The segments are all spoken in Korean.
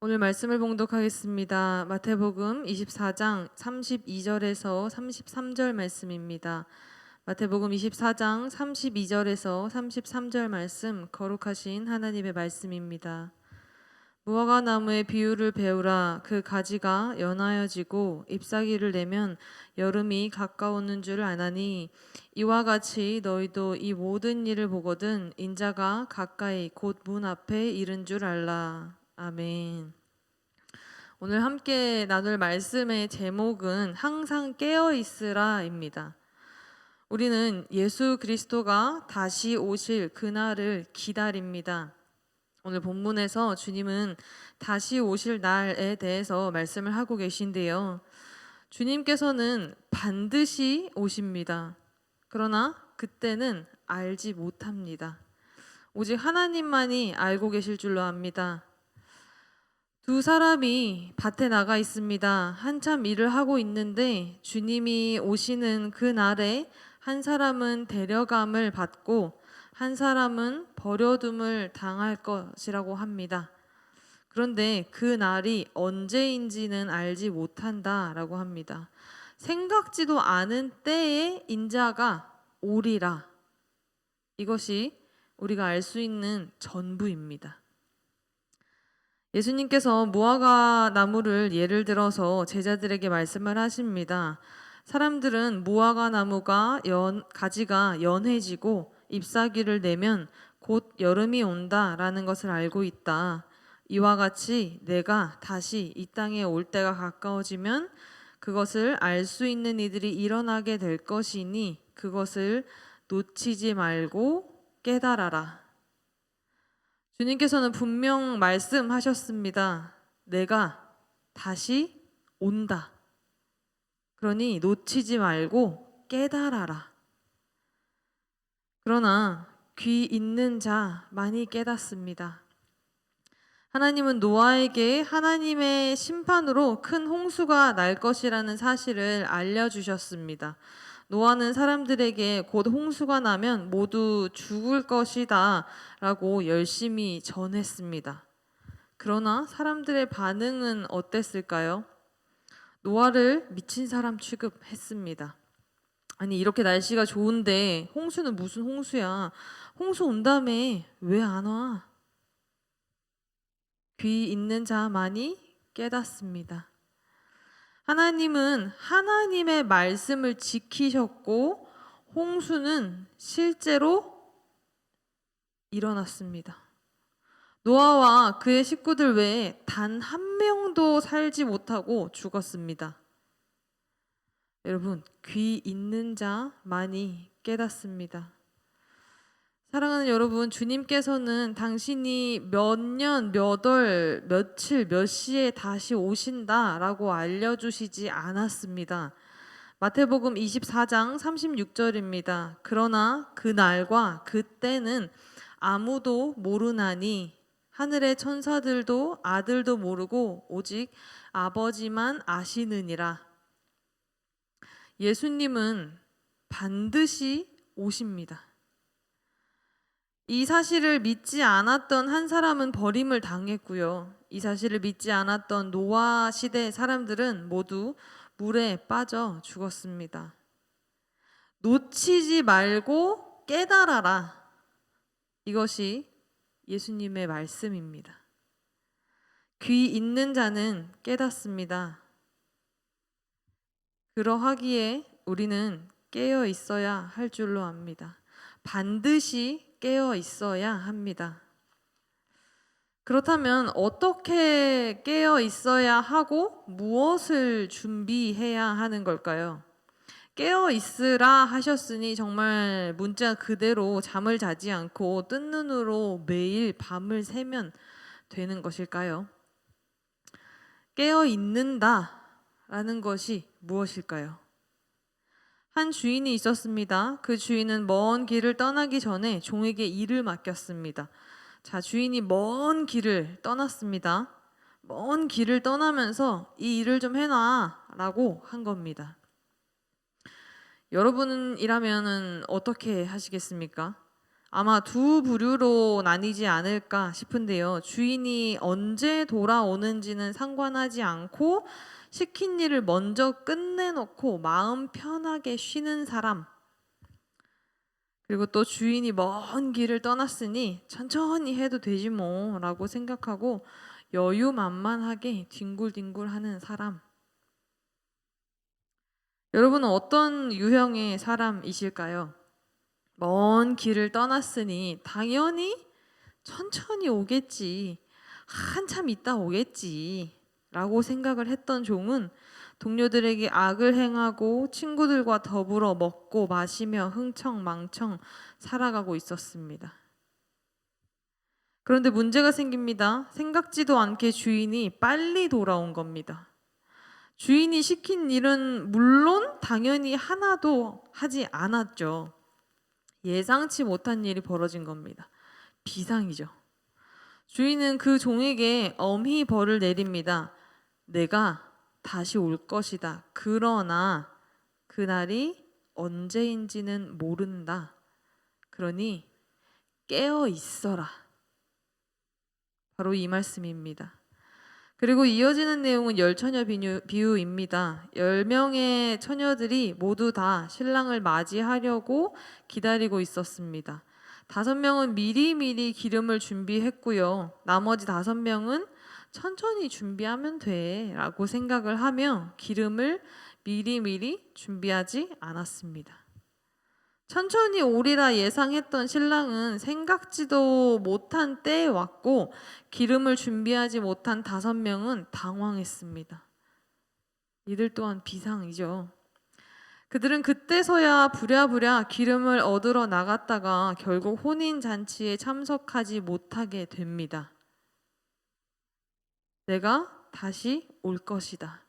오늘 말씀을 봉독하겠습니다. 마태복음 24장 32절에서 33절 말씀입니다. 마태복음 24장 32절에서 33절 말씀, 거룩하신 하나님의 말씀입니다. 무화과 나무의 비유를 배우라. 그 가지가 연하여지고 잎사귀를 내면 여름이 가까우는 줄 아나니, 이와 같이 너희도 이 모든 일을 보거든 인자가 가까이 곧 문 앞에 이른 줄 알라. 아멘. 오늘 함께 나눌 말씀의 제목은 항상 깨어 있으라입니다. 우리는 예수 그리스도가 다시 오실 그날을 기다립니다. 오늘 본문에서 주님은 다시 오실 날에 대해서 말씀을 하고 계신데요. 주님께서는 반드시 오십니다. 그러나 그때는 알지 못합니다. 오직 하나님만이 알고 계실 줄로 압니다. 두 사람이 밭에 나가 있습니다. 한참 일을 하고 있는데 주님이 오시는 그 날에 한 사람은 데려감을 받고 한 사람은 버려둠을 당할 것이라고 합니다. 그런데 그 날이 언제인지는 알지 못한다라고 합니다. 생각지도 않은 때에 인자가 오리라. 이것이 우리가 알 수 있는 전부입니다. 예수님께서 무화과 나무를 예를 들어서 제자들에게 말씀을 하십니다. 사람들은 무화과 나무가 가지가 연해지고 잎사귀를 내면 곧 여름이 온다라는 것을 알고 있다. 이와 같이 내가 다시 이 땅에 올 때가 가까워지면 그것을 알 수 있는 이들이 일어나게 될 것이니 그것을 놓치지 말고 깨달아라. 주님께서는 분명 말씀하셨습니다. 내가 다시 온다. 그러니 놓치지 말고 깨달아라. 그러나 귀 있는 자 많이 깨닫습니다. 하나님은 노아에게 하나님의 심판으로 큰 홍수가 날 것이라는 사실을 알려주셨습니다. 노아는 사람들에게 곧 홍수가 나면 모두 죽을 것이다 라고 열심히 전했습니다. 그러나 사람들의 반응은 어땠을까요? 노아를 미친 사람 취급했습니다. 아니, 이렇게 날씨가 좋은데 홍수는 무슨 홍수야? 홍수 온다며 왜 안 와? 귀 있는 자만이 깨닫습니다. 하나님은 하나님의 말씀을 지키셨고 홍수는 실제로 일어났습니다. 노아와 그의 식구들 외에 단 한 명도 살지 못하고 죽었습니다. 여러분, 귀 있는 자만이 깨닫습니다. 사랑하는 여러분, 주님께서는 당신이 몇 년, 몇 월, 며칠, 몇 시에 다시 오신다라고 알려주시지 않았습니다. 마태복음 24장 36절입니다. 그러나 그 날과 그 때는 아무도 모르나니 하늘의 천사들도 아들도 모르고 오직 아버지만 아시느니라. 예수님은 반드시 오십니다. 이 사실을 믿지 않았던 한 사람은 버림을 당했고요. 이 사실을 믿지 않았던 노아 시대 사람들은 모두 물에 빠져 죽었습니다. 놓치지 말고 깨달아라. 이것이 예수님의 말씀입니다. 귀 있는 자는 깨닫습니다. 그러하기에 우리는 깨어 있어야 할 줄로 압니다. 반드시 깨어 있어야 합니다. 그렇다면 어떻게 깨어 있어야 하고 무엇을 준비해야 하는 걸까요? 깨어 있으라 하셨으니 정말 문자 그대로 잠을 자지 않고 뜬 눈으로 매일 밤을 새면 되는 것일까요? 깨어 있는다라는 것이 무엇일까요? 한 주인이 있었습니다. 그 주인은 먼 길을 떠나기 전에 종에게 일을 맡겼습니다. 자, 주인이 먼 길을 떠났습니다. 먼 길을 떠나면서 이 일을 좀 해놔 라고 한 겁니다. 여러분이라면 어떻게 하시겠습니까? 아마 두 부류로 나뉘지 않을까 싶은데요. 주인이 언제 돌아오는지는 상관하지 않고 시킨 일을 먼저 끝내놓고 마음 편하게 쉬는 사람. 그리고 또 주인이 먼 길을 떠났으니 천천히 해도 되지 뭐 라고 생각하고 여유만만하게 뒹굴뒹굴하는 사람. 여러분은 어떤 유형의 사람이실까요? 먼 길을 떠났으니 당연히 천천히 오겠지. 한참 있다 오겠지. 라고 생각을 했던 종은 동료들에게 악을 행하고 친구들과 더불어 먹고 마시며 흥청망청 살아가고 있었습니다. 그런데 문제가 생깁니다. 생각지도 않게 주인이 빨리 돌아온 겁니다. 주인이 시킨 일은 물론 당연히 하나도 하지 않았죠. 예상치 못한 일이 벌어진 겁니다. 비상이죠. 주인은 그 종에게 엄히 벌을 내립니다. 내가 다시 올 것이다. 그러나 그날이 언제인지는 모른다. 그러니 깨어 있어라. 바로 이 말씀입니다. 그리고 이어지는 내용은 열처녀 비유입니다. 10명의 처녀들이 모두 다 신랑을 맞이하려고 기다리고 있었습니다. 5명은 미리미리 기름을 준비했고요. 나머지 5명은 천천히 준비하면 돼 라고 생각을 하며 기름을 미리미리 준비하지 않았습니다. 천천히 오리라 예상했던 신랑은 생각지도 못한 때에 왔고 기름을 준비하지 못한 5명은 당황했습니다. 이들 또한 비상이죠. 그들은 그때서야 부랴부랴 기름을 얻으러 나갔다가 결국 혼인잔치에 참석하지 못하게 됩니다. 내가 다시 올 것이다.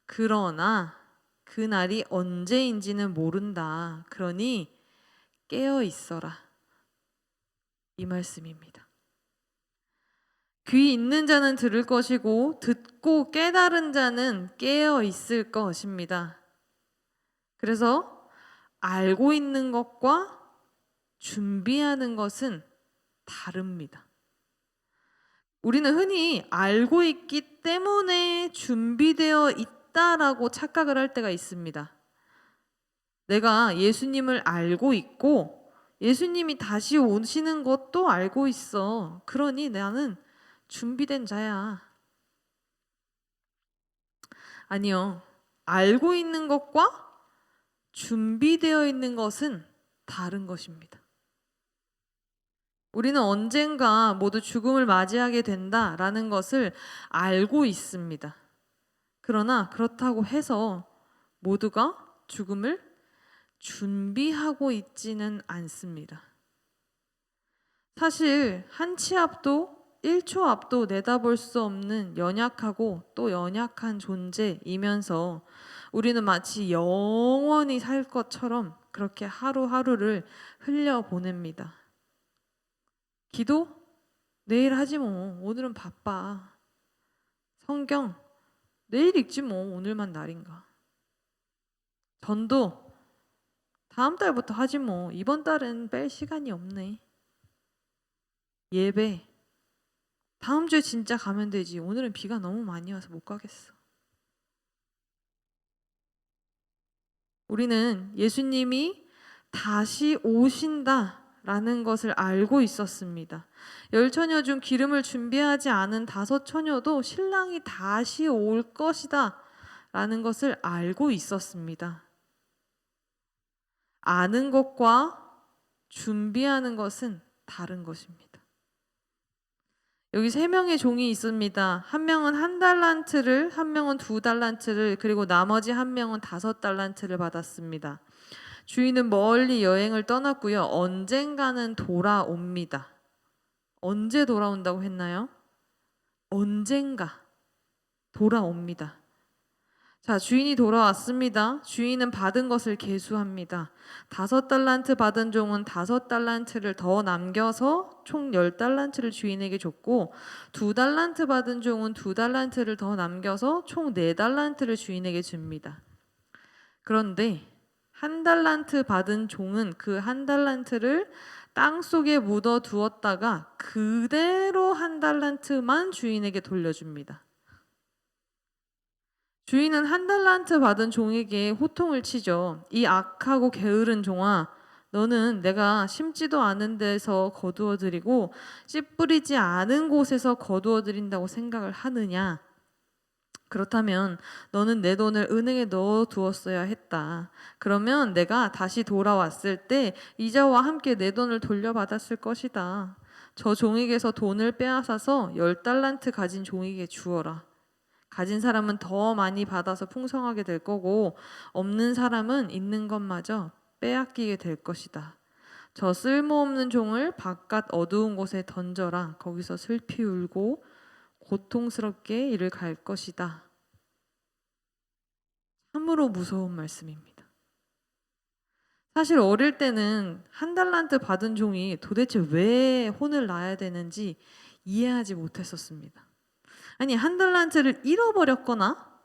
그러나 그날이 언제인지는 모른다. 그러니 깨어 있어라. 이 말씀입니다. 귀 있는 자는 들을 것이고 듣고 깨달은 자는 깨어 있을 것입니다. 그래서 알고 있는 것과 준비하는 것은 다릅니다. 우리는 흔히 알고 있기 때문에 준비되어 있다라고 착각을 할 때가 있습니다. 내가 예수님을 알고 있고 예수님이 다시 오시는 것도 알고 있어. 그러니 나는 준비된 자야. 아니요. 알고 있는 것과 준비되어 있는 것은 다른 것입니다. 우리는 언젠가 모두 죽음을 맞이하게 된다라는 것을 알고 있습니다. 그러나 그렇다고 해서 모두가 죽음을 준비하고 있지는 않습니다. 사실 한 치 앞도 1초 앞도 내다볼 수 없는 연약하고 또 연약한 존재이면서 우리는 마치 영원히 살 것처럼 그렇게 하루하루를 흘려보냅니다. 기도? 내일 하지 뭐. 오늘은 바빠. 성경? 내일 읽지 뭐. 오늘만 날인가. 전도? 다음 달부터 하지 뭐. 이번 달은 뺄 시간이 없네. 예배? 다음 주에 진짜 가면 되지. 오늘은 비가 너무 많이 와서 못 가겠어. 우리는 예수님이 다시 오신다라는 것을 알고 있었습니다. 10처녀 중 기름을 준비하지 않은 5처녀도 신랑이 다시 올 것이다 라는 것을 알고 있었습니다. 아는 것과 준비하는 것은 다른 것입니다. 여기 3명의 종이 있습니다. 한 명은 1달란트를, 한 명은 2달란트를, 그리고 나머지 한 명은 5달란트를 받았습니다. 주인은 멀리 여행을 떠났고요. 언젠가는 돌아옵니다. 언제 돌아온다고 했나요? 언젠가 돌아옵니다. 자, 주인이 돌아왔습니다. 주인은 받은 것을 계수합니다. 5달란트 받은 종은 5달란트를 더 남겨서 총 10달란트를 주인에게 줬고 2달란트 받은 종은 2달란트를 더 남겨서 총 4달란트를 주인에게 줍니다. 그런데 1달란트 받은 종은 그 1달란트를 땅 속에 묻어 두었다가 그대로 한 달란트만 주인에게 돌려줍니다. 주인은 한 달란트 받은 종에게 호통을 치죠. 이 악하고 게으른 종아, 너는 내가 심지도 않은 데서 거두어 들이고 씨 뿌리지 않은 곳에서 거두어 들인다고 생각을 하느냐? 그렇다면 너는 내 돈을 은행에 넣어 두었어야 했다. 그러면 내가 다시 돌아왔을 때 이자와 함께 내 돈을 돌려받았을 것이다. 저 종에게서 돈을 빼앗아서 10달란트 가진 종에게 주어라. 가진 사람은 더 많이 받아서 풍성하게 될 거고 없는 사람은 있는 것마저 빼앗기게 될 것이다. 저 쓸모없는 종을 바깥 어두운 곳에 던져라. 거기서 슬피 울고 고통스럽게 이를 갈 것이다. 참으로 무서운 말씀입니다. 사실 어릴 때는 한 달란트 받은 종이 도대체 왜 혼을 나야 되는지 이해하지 못했었습니다. 아니, 한 달란트를 잃어버렸거나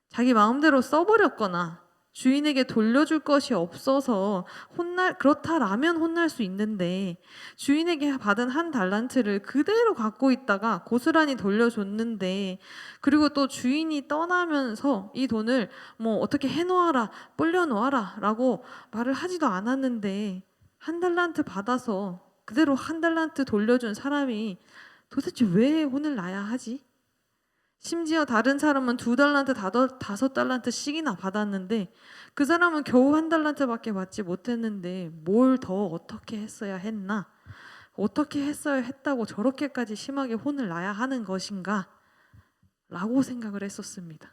자기 마음대로 써버렸거나 주인에게 돌려줄 것이 없어서 그렇다라면 혼날 수 있는데, 주인에게 받은 한 달란트를 그대로 갖고 있다가 고스란히 돌려줬는데, 그리고 또 주인이 떠나면서 이 돈을 뭐 어떻게 해놓아라, 불려놓아라 라고 말을 하지도 않았는데, 한 달란트 받아서 그대로 한 달란트 돌려준 사람이 도대체 왜 혼을 나야 하지? 심지어 다른 사람은 2달란트, 5달란트씩이나 받았는데 그 사람은 겨우 한 달란트밖에 받지 못했는데 뭘 더 어떻게 했어야 했나? 어떻게 했어야 했다고 저렇게까지 심하게 혼을 나야 하는 것인가? 라고 생각을 했었습니다.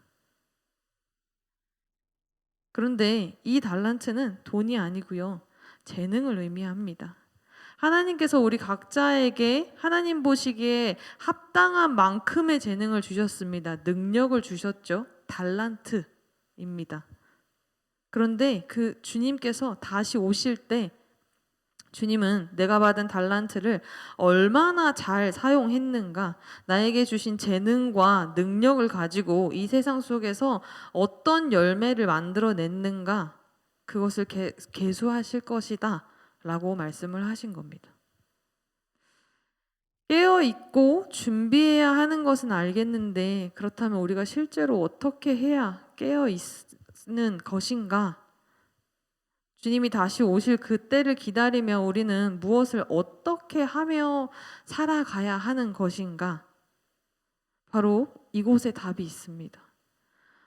그런데 이 달란트는 돈이 아니고요, 재능을 의미합니다. 하나님께서 우리 각자에게 하나님 보시기에 합당한 만큼의 재능을 주셨습니다. 능력을 주셨죠. 달란트입니다. 그런데 그 주님께서 다시 오실 때 주님은 내가 받은 달란트를 얼마나 잘 사용했는가, 나에게 주신 재능과 능력을 가지고 이 세상 속에서 어떤 열매를 만들어냈는가, 그것을 계수하실 것이다 라고 말씀을 하신 겁니다. 깨어있고 준비해야 하는 것은 알겠는데, 그렇다면 우리가 실제로 어떻게 해야 깨어있는 것인가? 주님이 다시 오실 그때를 기다리며 우리는 무엇을 어떻게 하며 살아가야 하는 것인가? 바로 이곳에 답이 있습니다.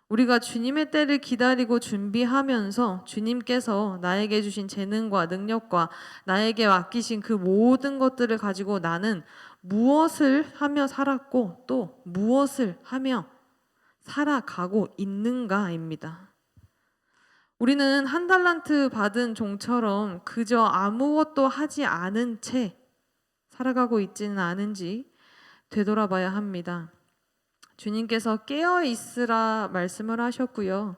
우리가 주님의 때를 기다리고 준비하면서 주님께서 나에게 주신 재능과 능력과 나에게 맡기신 그 모든 것들을 가지고 나는 무엇을 하며 살았고 또 무엇을 하며 살아가고 있는가입니다. 우리는 한 달란트 받은 종처럼 그저 아무것도 하지 않은 채 살아가고 있지는 않은지 되돌아봐야 합니다. 주님께서 깨어 있으라 말씀을 하셨고요.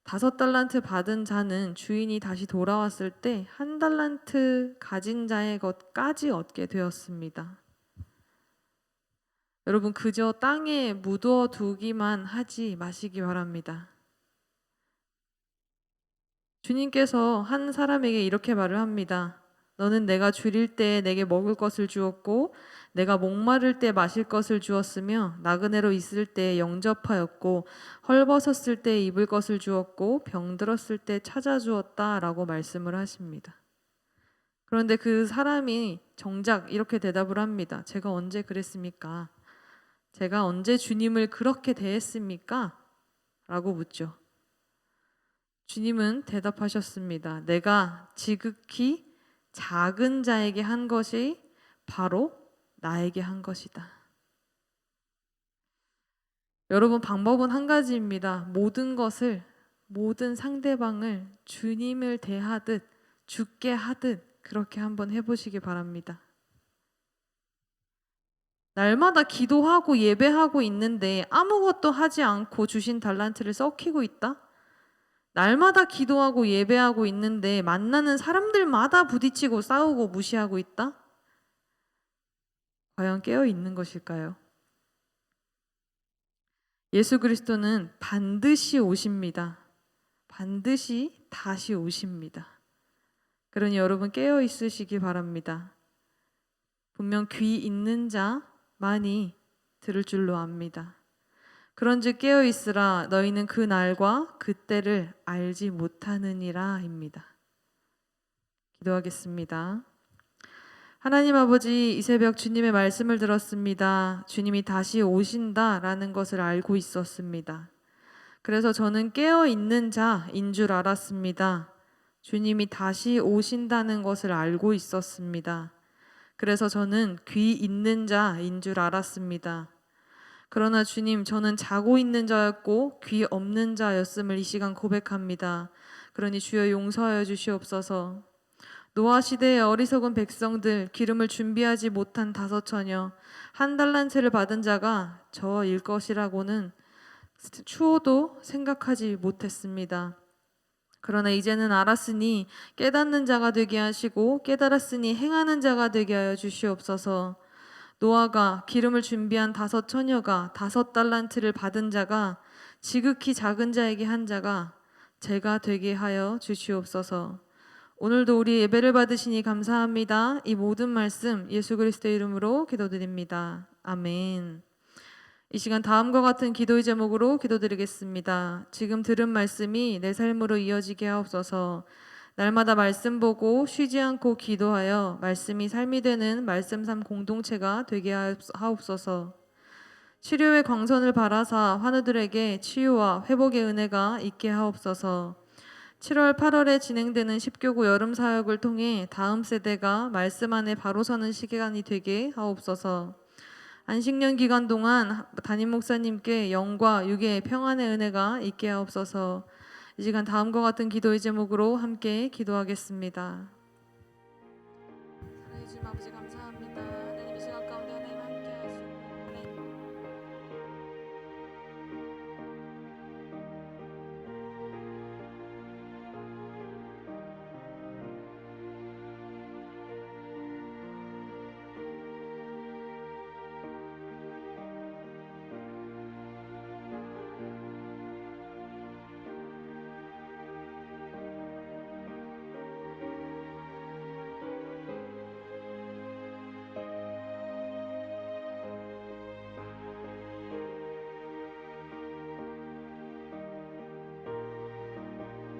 5달란트 받은 자는 주인이 다시 돌아왔을 때 1달란트 가진 자의 것까지 얻게 되었습니다. 여러분, 그저 땅에 묻어 두기만 하지 마시기 바랍니다. 주님께서 한 사람에게 이렇게 말을 합니다. 너는 내가 줄일 때 내게 먹을 것을 주었고 내가 목마를 때 마실 것을 주었으며 나그네로 있을 때 영접하였고 헐벗었을 때 입을 것을 주었고 병들었을 때 찾아주었다 라고 말씀을 하십니다. 그런데 그 사람이 정작 이렇게 대답을 합니다. 제가 언제 그랬습니까? 제가 언제 주님을 그렇게 대했습니까? 라고 묻죠. 주님은 대답하셨습니다. 내가 지극히 작은 자에게 한 것이 바로 나에게 한 것이다. 여러분, 방법은 한 가지입니다. 모든 상대방을 주님을 대하듯 주께 하듯 그렇게 한번 해보시기 바랍니다. 날마다 기도하고 예배하고 있는데 아무것도 하지 않고 주신 달란트를 썩히고 있다? 날마다 기도하고 예배하고 있는데 만나는 사람들마다 부딪히고 싸우고 무시하고 있다? 과연 깨어 있는 것일까요? 예수 그리스도는 반드시 오십니다. 반드시 다시 오십니다. 그러니 여러분 깨어 있으시기 바랍니다. 분명 귀 있는 자만이 들을 줄로 압니다. 그런즉 깨어 있으라. 너희는 그 날과 그 때를 알지 못하느니라입니다. 기도하겠습니다. 하나님 아버지, 이 새벽 주님의 말씀을 들었습니다. 주님이 다시 오신다라는 것을 알고 있었습니다. 그래서 저는 깨어 있는 자인 줄 알았습니다. 주님이 다시 오신다는 것을 알고 있었습니다. 그래서 저는 귀 있는 자인 줄 알았습니다. 그러나 주님, 저는 자고 있는 자였고 귀 없는 자였음을 이 시간 고백합니다. 그러니 주여 용서하여 주시옵소서. 노아 시대의 어리석은 백성들, 기름을 준비하지 못한 5처녀, 1달란트를 받은 자가 저일 것이라고는 추호도 생각하지 못했습니다. 그러나 이제는 알았으니 깨닫는 자가 되게 하시고 깨달았으니 행하는 자가 되게 하여 주시옵소서. 노아가 기름을 준비한 5처녀가 5달란트를 받은 자가 지극히 작은 자에게 한 자가 제가 되게 하여 주시옵소서. 오늘도 우리 예배를 받으시니 감사합니다. 이 모든 말씀 예수 그리스도의 이름으로 기도드립니다. 아멘. 이 시간 다음과 같은 기도의 제목으로 기도드리겠습니다. 지금 들은 말씀이 내 삶으로 이어지게 하옵소서. 날마다 말씀 보고 쉬지 않고 기도하여 말씀이 삶이 되는 말씀 삶 공동체가 되게 하옵소서. 치료의 광선을 바라사 환우들에게 치유와 회복의 은혜가 있게 하옵소서. 7월, 8월에 진행되는 10교구 여름 사역을 통해 다음 세대가 말씀 안에 바로 서는 시간이 되게 하옵소서. 안식년 기간 동안 담임 목사님께 영과 육의 평안의 은혜가 있게 하옵소서. 이 시간 다음과 같은 기도의 제목으로 함께 기도하겠습니다.